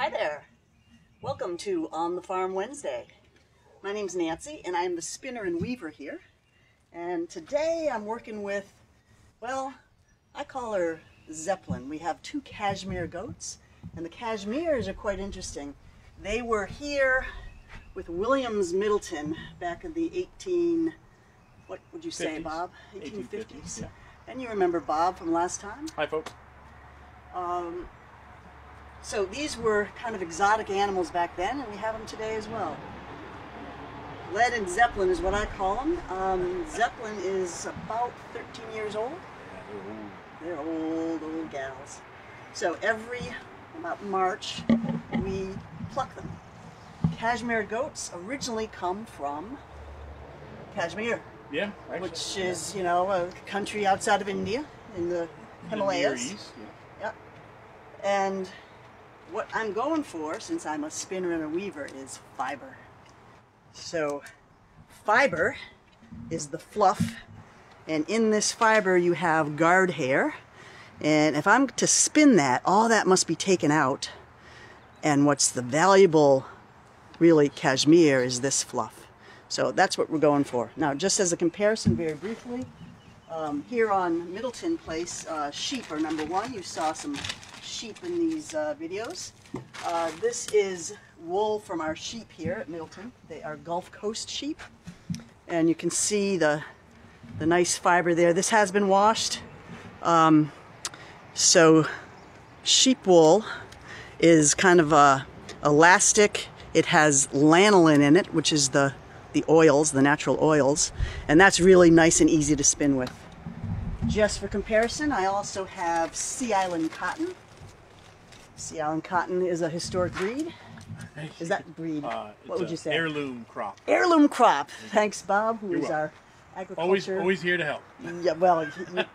Hi there. Welcome to On the Farm Wednesday. My name's Nancy and I'm the spinner and weaver here. And today I'm working with, well, I call her Zeppelin. We have two Cashmere goats, and the Cashmeres are quite interesting. They were here with Williams Middleton back in the what would you say, 50s. Bob? 1850s. Yeah. And you remember Bob from last time? Hi, folks. So these were kind of exotic animals back then, and we have them today as well. Lead and Zeppelin is what I call them. Zeppelin is about 13 years old. They're old gals. So about March, we pluck them. Cashmere goats originally come from Kashmir. Yeah, actually, which is, you know, a country outside of India in the Himalayas. Near East, yeah. And what I'm going for, since I'm a spinner and a weaver, is fiber. So fiber is the fluff, and in this fiber you have guard hair. And if I'm to spin that, all that must be taken out. And what's the valuable, really, cashmere is this fluff. So that's what we're going for. Now, just as a comparison, very briefly, here on Middleton Place, sheep are number one. You saw some sheep in these videos. This is wool from our sheep here at Middleton. They are Gulf Coast sheep. And you can see the nice fiber there. This has been washed. So sheep wool is kind of elastic. It has lanolin in it, which is the oils, the natural oils, and that's really nice and easy to spin with. Just for comparison, I also have Sea Island cotton. Sea Island cotton is a historic breed. Is that breed? What would you say? Heirloom crop. Heirloom crop. Thanks, Bob, who is our agriculture. Always here to help. Yeah, well,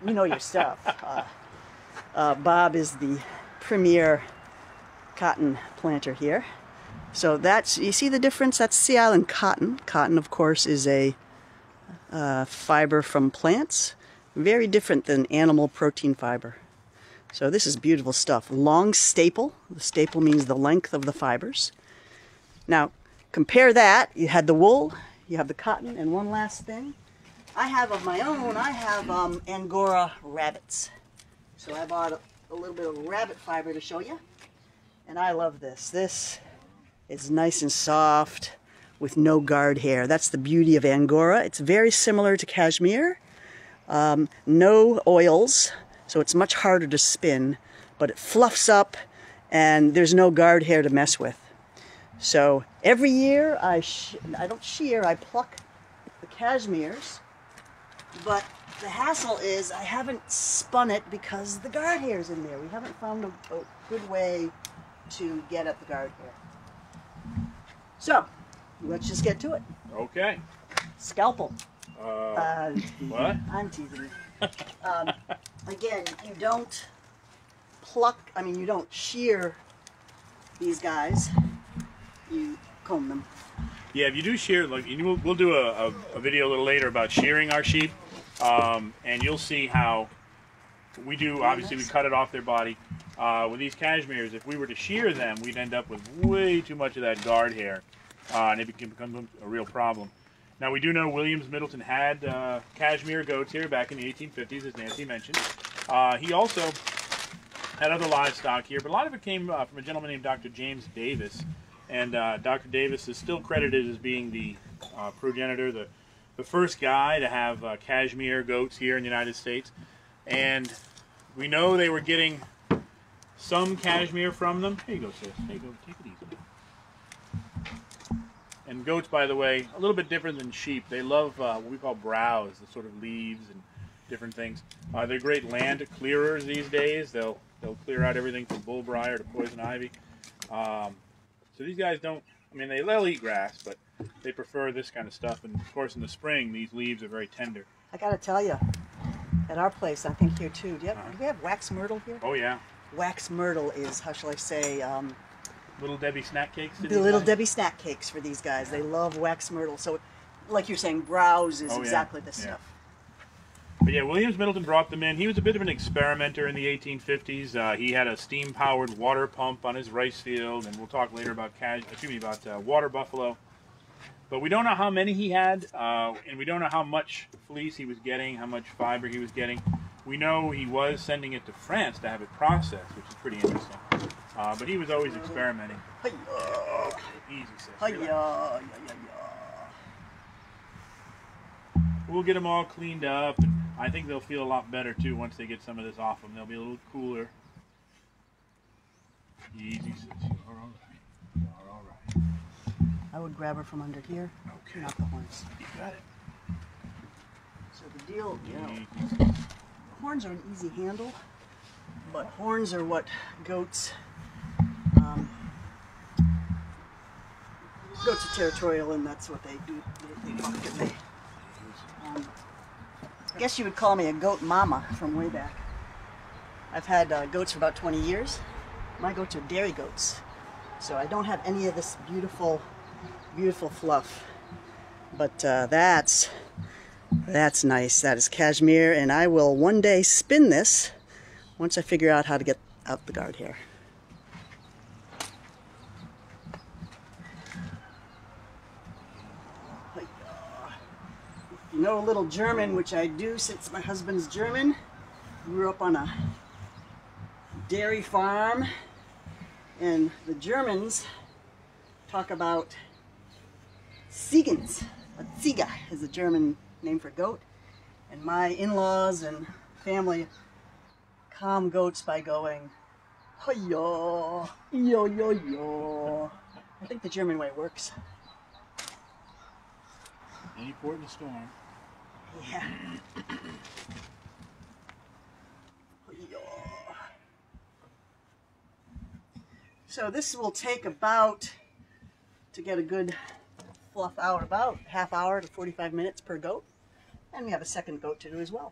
you know your stuff. Bob is the premier cotton planter here. So that's, you see the difference? That's Sea Island cotton. Cotton, of course, is a fiber from plants. Very different than animal protein fiber. So this is beautiful stuff. Long staple. The staple means the length of the fibers. Now, compare that. You had the wool, you have the cotton, and one last thing. I have of my own, I have Angora rabbits. So I bought a little bit of rabbit fiber to show you. And I love this. This is nice and soft with no guard hair. That's the beauty of Angora. It's very similar to Cashmere. No oils, so it's much harder to spin, but it fluffs up and there's no guard hair to mess with. So every year I don't shear, I pluck the Cashmeres, but the hassle is I haven't spun it because the guard hair is in there. We haven't found a good way to get at the guard hair. So, let's just get to it. Okay. Scalpel. What? I'm teasing you. Again, you don't pluck, you don't shear these guys. You comb them. Yeah, if you do shear, like we'll do a video a little later about shearing our sheep, and you'll see how we do. Obviously, we cut it off their body. With these Cashmeres, if we were to shear them, we'd end up with way too much of that guard hair, and it can become a real problem. Now, we do know Williams Middleton had Cashmere goats here back in the 1850s, as Nancy mentioned. He also had other livestock here, but a lot of it came from a gentleman named Dr. James Davis. And Dr. Davis is still credited as being the progenitor, the first guy to have Cashmere goats here in the United States. And we know they were getting some cashmere from them. Here you go, sis. Here you go. Take it easy. And goats, by the way, a little bit different than sheep. They love what we call browse, the sort of leaves and different things. They're great land clearers these days. They'll clear out everything from bullbriar to poison ivy. So these guys don't, they'll eat grass, but they prefer this kind of stuff. And of course, in the spring, these leaves are very tender. I gotta tell you, at our place, I think here too, do we have wax myrtle here? Oh, yeah. Wax myrtle is, how shall I say, Little Debbie snack cakes? The Little Debbie snack cakes for these guys. They love wax myrtle. So, like you're saying, browse is exactly this stuff. But yeah, Williams Middleton brought them in. He was a bit of an experimenter in the 1850s. He had a steam-powered water pump on his rice field, and we'll talk later about water buffalo. But we don't know how many he had, and we don't know how much fleece he was getting, how much fiber he was getting. We know he was sending it to France to have it processed, which is pretty interesting. But he was always experimenting. Easy, sis. We'll get them all cleaned up. And I think they'll feel a lot better too once they get some of this off them. They'll be a little cooler. Easy, sis. You're all right. You're all right. I would grab her from under here. Okay. Not the horns. You got it. So the deal, you know, horns are an easy handle, but horns are what goats. Goats are territorial, and that's what they do. I guess you would call me a goat mama from way back. I've had goats for about 20 years. My goats are dairy goats, so I don't have any of this beautiful, beautiful fluff. But that's nice. That is cashmere, and I will one day spin this once I figure out how to get out the guard hair. You know a little German, which I do since my husband's German. Grew up on a dairy farm, and the Germans talk about Ziegens. A Ziege is a German name for goat, and my in-laws and family calm goats by going "Hi-yo, yo yo yo." I think the German way works. Any port in the storm. Yeah. So this will take about, to get a good fluff out, about half hour to 45 minutes per goat. And we have a second goat to do as well.